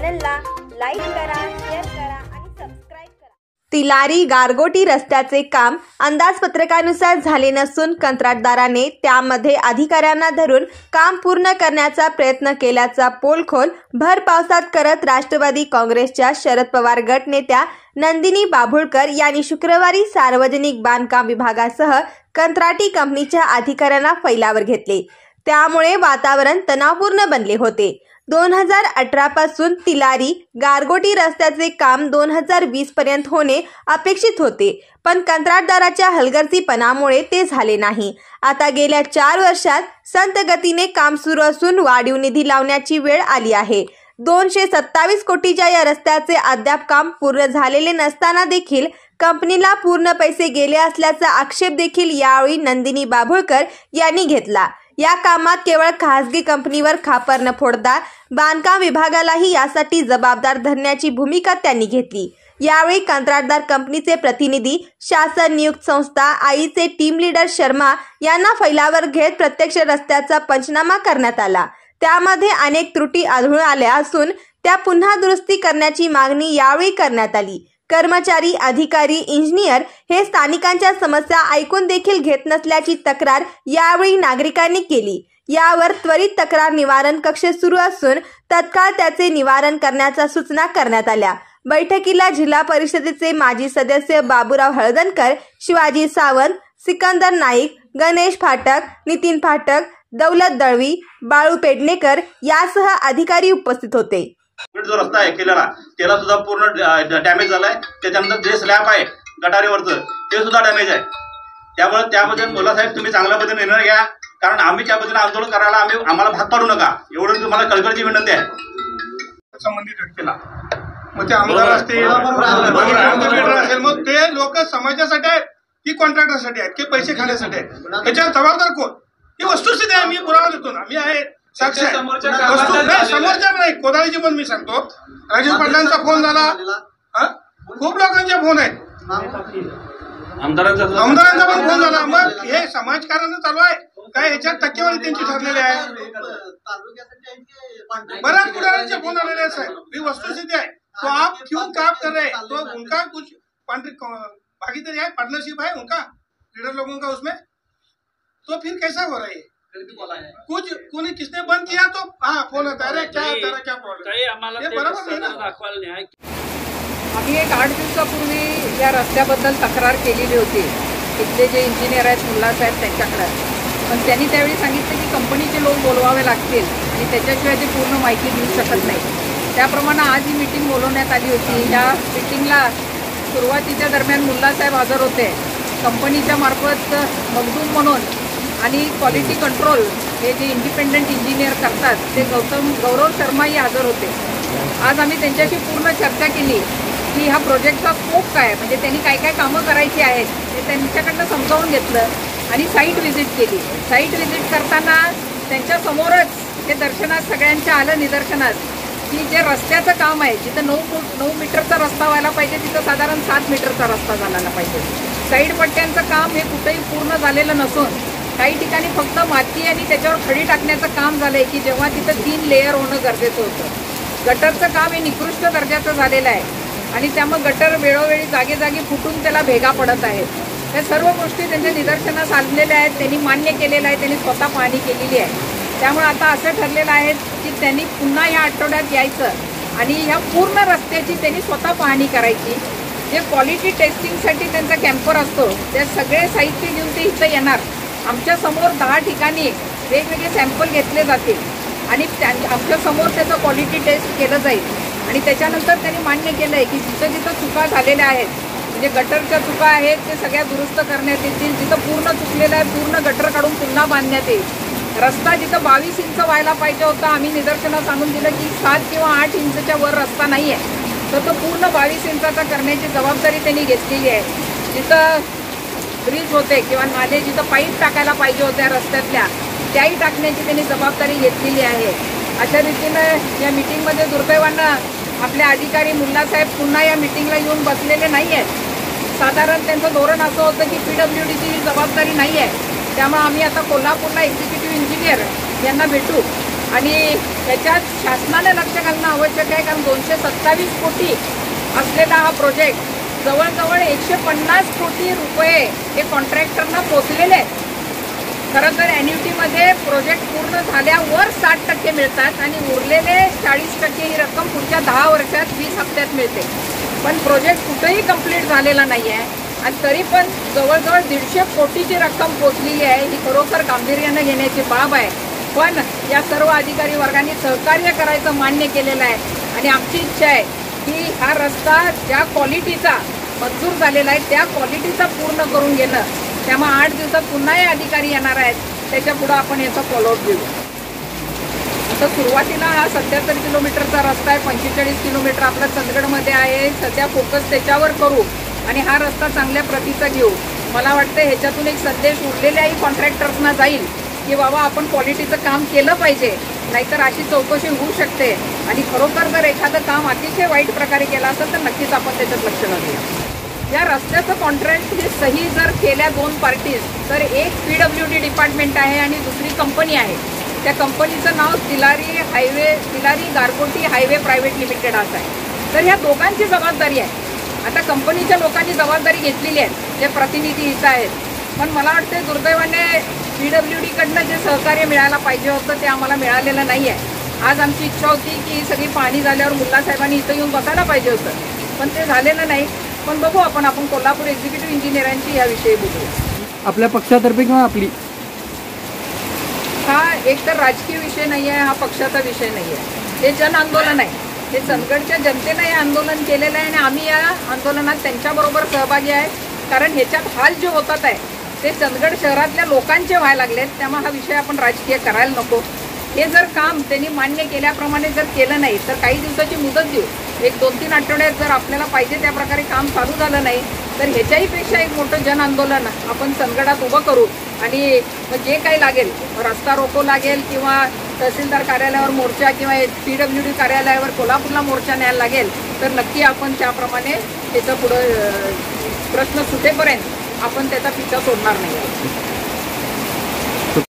चॅनलला लाईक करा, शेअर करा आणि सबस्क्राईब करा। तिलारी गारगोटी रस्त्याचे काम अंदाजपत्रकानुसार झाले नसून कंत्राटदाराने त्यामध्ये अधिकाऱ्यांना धरून काम पूर्ण करण्याचा प्रयत्न केल्याचा पोलखोल भर पावसात करत राष्ट्रवादी काँग्रेसच्या शरद पवार गट नेत्या नंदिनी बाभुळकर यांनी शुक्रवारी सार्वजनिक बांधकाम विभागासह कंत्राटी कंपनीच्या अधिकाऱ्यांना फैलावर घेतले। त्यामुळे वातावरण तणावपूर्ण बनले होते। 2018 पासून तिलारी गारगोटी रस्त्याचे काम 2020 पर्यंत होणे अपेक्षित होते, पण कंत्राटदाराच्या हलगर्जीपणामुळे ते झाले नाही। आता गेल्या 4 वर्षात संत गतीने काम सुरू असून वाढीव निधी लावण्याची वेळ आली आहे। 227 कोटीच्या या रस्त्याचे अद्याप काम पूर्ण झालेले नसताना देखील कंपनीला पूर्ण पैसे गेले असल्याचा आक्षेप देखील यावेळी नंदिनी बाभुळकर यांनी घेतला। या कामात केवळ खासगी कंपनीवर खापर न फोडता बांधकाम विभागालाही यासाठी जबाबदार धरण्याची भूमिका त्यांनी घेतली। यावेळी कंत्राटदार कंपनीचे प्रतिनिधी, शासन नियुक्त संस्था, आईचे टीम लीडर शर्मा यांना फैलावर घेत प्रत्यक्ष रस्त्याचा पंचनामा करण्यात आला। त्यामध्ये अनेक त्रुटी आढळून आल्या असून त्या पुन्हा दुरुस्ती करण्याची मागणी यावेळी करण्यात आली। कर्मचारी, अधिकारी, इंजिनियर हे स्थानिकांच्या समस्या ऐकून देखील घेत नसल्याची तक्रार यावेळी नागरिकांनी केली। यावर त्वरित तक्रार निवारण कक्ष सुरू असून तत्काळ त्याचे निवारण करण्याच्या सूचना करण्यात आल्या। बैठकीला जिल्हा परिषदेचे माजी सदस्य बाबूराव हळदणकर, शिवाजी सावंत, सिकंदर नाईक, गणेश फाटक, नितीन फाटक, दौलत दळवी, बाळू पेडणेकर यासह अधिकारी उपस्थित होते। जो रस्ता आहे केलेला त्याला सुद्धा पूर्ण डॅमेज झालाय। त्याच्यानंतर जे स्लॅब आहे गटारीवरचं ते सुद्धा डॅमेज आहे। त्यामुळे त्याबद्दल मुलासाहेब तुम्ही चांगल्या पद्धतीने निर्णय घ्या, कारण आम्ही त्या पद्धतीने आंदोलन करायला आम्हाला भाग पाडू नका, एवढं तुम्हाला कळकळीची विनंती आहे। संबंधित व्यक्तीला मग ते आमदार असतील, मग ते लोक समाजासाठी आहेत की कॉन्ट्रॅक्टरसाठी आहेत की पैसे खाण्यासाठी आहेत, याच्यावर जबाबदार कोण? ही वस्तुस्थिती आहे। मी पुरावा देतो ना, मी आहे साक्ष आहे। समोरच्या नाही, कोदाळीची पण मी सांगतो। राजेश पाटलांचा फोन झाला, खूप लोकांचे फोन आहेत, आमदारांचा पण फोन झाला। मग हे समाजकारण चालू आहे काय? ह्याच्यात टक्केवारी त्यांची ठरलेली आहे। बऱ्याच पुढाऱ्यांचे फोन आलेले आहेत। ही वस्तुस्थिती आहे। तो आप क्यों काम कर रहे हैं? तो उनका कुछ भागीदारी है, पार्टनरशिप है उनका, लीडर लोगों का उसमें, तो फिर कैसा हो रहा है? कुछ किसने बंद किया तो हाँ फोन आता है, क्या प्रॉब्लेम? ये बरोबर नाही ना। आम्ही एक 8 दिवसापूर्वी या रस्त्याबद्दल तक्रार केलेली होती इथले जे इंजिनियर आहेत मुल्लासाहेब त्यांच्याकडे, पण त्यांनी त्यावेळी सांगितलं की कंपनीचे लोक बोलवावे लागतील आणि त्याच्याशिवाय ते पूर्ण माहिती देऊ शकत नाही। त्याप्रमाणे आज ही मीटिंग बोलवण्यात आली होती। या मीटिंगला सुरुवातीच्या दरम्यान मुल्लासाहेब हजर होते। कंपनीच्या मार्फत मखदूम म्हणून आणि क्वालिटी कंट्रोल हे जे इंडिपेंडंट इंजिनियर करतात ते गौरव शर्माही हजर होते। आज आम्ही त्यांच्याशी पूर्ण चर्चा केली की ह्या प्रोजेक्टचा स्कोप काय, म्हणजे त्यांनी काय काय कामं करायची आहेत ते त्यांच्याकडनं समजावून घेतलं आणि साईट व्हिजिट केली। साईट व्हिजिट करताना त्यांच्यासमोरच हे दर्शनात सगळ्यांच्या आलं निदर्शनात की जे रस्त्याचं काम आहे, जिथं 9 मीटरचा रस्ता व्हायला पाहिजे तिथं साधारण 7 मीटरचा रस्ता झाला पाहिजे। साईड पट्ट्यांचं काम हे कुठेही पूर्ण झालेलं नसून काही ठिकाणी फक्त माती आणि त्याच्यावर खडी टाकण्याचं काम झालंय की जेव्हा तिथं 3 लेयर होणं गरजेचं होतं। गटरचं काम हे निकृष्ट दर्जाचं झालेलं आहे आणि त्यामुळे गटर वेळोवेळी जागेजागी फुटून त्याला भेगा पडत आहेत। या सर्व गोष्टी त्यांच्या निदर्शनास आणलेल्या आहेत, त्यांनी मान्य केलेलं आहे, त्यांनी स्वतः पाहणी केलेली आहे। त्यामुळे आता असं ठरलेलं आहे की त्यांनी पुन्हा ह्या आठवड्यात यायचं आणि ह्या पूर्ण रस्त्याची त्यांनी स्वतः पाहणी करायची। जे क्वालिटी टेस्टिंगसाठी त्यांचा कॅम्पर असतो ते सगळे साहित्य घेऊन ते इथं येणार। आमच्या समोर 10 ठिकाणी वेगवेगळे सॅम्पल घेतले जातील आणि आमच्या समोर त्याचं क्वालिटी टेस्ट केलं जाईल आणि त्याच्यानंतर त्यांनी मान्य केलं आहे की जिथं जिथं चुका झालेल्या आहेत, म्हणजे गटरच्या चुका आहेत ते सगळ्या दुरुस्त करण्यात येतील। जिथं पूर्ण चुकलेलं आहे पूर्ण गटर काढून पुन्हा बांधण्यात येईल। रस्ता जिथं 22 इंच व्हायला पाहिजे होता, आम्ही निदर्शनास आणून दिलं की 7 किंवा 8 इंचच्या वर रस्ता नाही आहे, तर तो पूर्ण 22 इंचाचा करण्याची जबाबदारी त्यांनी घेतलेली आहे। जिथं ब्रिज होते किंवा नाले जिथं पाईप टाकायला पाहिजे होत्या रस्त्यातल्या त्याही टाकण्याची त्यांनी जबाबदारी घेतलेली आहे। अशा रीतीनं या मीटिंगमध्ये दुर्दैवानं आपले अधिकारी मुल्लासाहेब पुन्हा या मीटिंगला येऊन बसलेले नाही आहेत। साधारण त्यांचं धोरण असं होतं की PWDची ही जबाबदारी नाही आहे, त्यामुळे आम्ही आता कोल्हापूरला एक्झिक्युटिव्ह इंजिनियर यांना भेटू आणि त्याच्यात शासनाने लक्ष घालणं आवश्यक आहे, कारण 227 कोटी असलेला हा प्रोजेक्ट जवळजवळ 150 कोटी रुपये हे कॉन्ट्रॅक्टरना पोचलेले आहेत. खरं तर ॲन्युटीमध्ये प्रोजेक्ट पूर्ण झाल्यावर 60% मिळतात आणि उरलेले 40% ही रक्कम पुढच्या 10 वर्षात 20 हप्त्यात मिळते. पण प्रोजेक्ट कुठेही कंप्लीट झालेला नाही आहे आणि तरी पण जवळजवळ 150 कोटीची रक्कम पोचलेली आहे. ही खरोखर गांभीर्यानं घेण्याची बाब आहे. पण या सर्व अधिकारी वर्गांनी सहकार्य करायचं मान्य केलेलं आहे आणि आमची इच्छा आहे की हा रस्ता ज्या क्वालिटीचा मंजूर झालेला आहे त्या क्वालिटीचा पूर्ण करून घेणं. त्यामुळे 8 दिवसात पुन्हा हे अधिकारी येणार आहेत, त्याच्या पुढं आपण याचा फॉलोअप घेऊ. आता सुरुवातीला हा 77 किलोमीटरचा रस्ता आहे, 45 किलोमीटर आपला चंदगडमध्ये आहे. सध्या फोकस त्याच्यावर करू आणि हा रस्ता चांगल्या प्रतीचा घेऊ. मला वाटतं ह्याच्यातून एक संदेश उरलेल्याही कॉन्ट्रॅक्टर्सना जाईल की बाबा आपण क्वालिटीचं काम केलं पाहिजे, नाहीतर अशी चौकशी होऊ शकते. आणि खरोखर जर एखादं काम अतिशय वाईट प्रकारे केलं असेल तर नक्कीच आपण त्याच्यात लक्ष घालूया. या रस्त्याचं कॉन्ट्रॅक्ट ही सही जर केल्या 2 पार्टीज, तर एक PWD डिपार्टमेंट आहे आणि दुसरी कंपनी आहे. त्या कंपनीचं नाव तिलारी गारगोटी हायवे प्रायव्हेट लिमिटेड असं आहे. तर ह्या दोघांची जबाबदारी आहे. आता कंपनीच्या लोकांनी जबाबदारी घेतलेली आहे, जे प्रतिनिधी इथं आहेत. पण मला वाटतं दुर्दैवाने PWDकडनं जे सहकार्य मिळायला पाहिजे होतं ते आम्हाला मिळालेलं नाही आहे. आज आमची इच्छा होती की ही सगळी पाहणी झाल्यावर मुल्ला साहेबांनी इथं येऊन बसायला पाहिजे होतं, पण ते झालेलं नाही. पण बघू आपण कोल्हापूर एक्झिक्युटिव्ह इंजिनियरांची याविषयी बोलू. आपल्या पक्षातर्फे किंवा आपली हा एक तर राजकीय विषय नाही आहे, हा पक्षाचा विषय नाही आहे. हे जन आंदोलन आहे. हे चंदगडच्या जनतेनं हे आंदोलन केलेलं आहे आणि आम्ही या आंदोलनात त्यांच्याबरोबर सहभागी आहे. कारण ह्याच्यात हाल जे होतात आहे ते चंदगड शहरातल्या लोकांचे व्हायला लागलेत. त्यामुळे हा विषय आपण राजकीय करायला नको. हे जर काम त्यांनी मान्य केल्याप्रमाणे जर केलं नाही तर काही दिवसाची मुदत देऊ. 1-2-3 आठवड्यात जर आपल्याला पाहिजे त्या प्रकारे काम चालू झालं नाही तर ह्याच्याही पेक्षा एक मोठं जन आंदोलन आपण चंदगडात उभं करू. आणि जे काही लागेल, रस्ता रोको लागेल किंवा तहसीलदार कार्यालयावर मोर्चा किंवा PWD कार्यालयावर कोल्हापूरला मोर्चा न्यायला लागेल तर नक्की आपण त्याप्रमाणे त्याचं पुढं प्रश्न सुटेपर्यंत आपण त्याचा पिछा सोडणार नाही.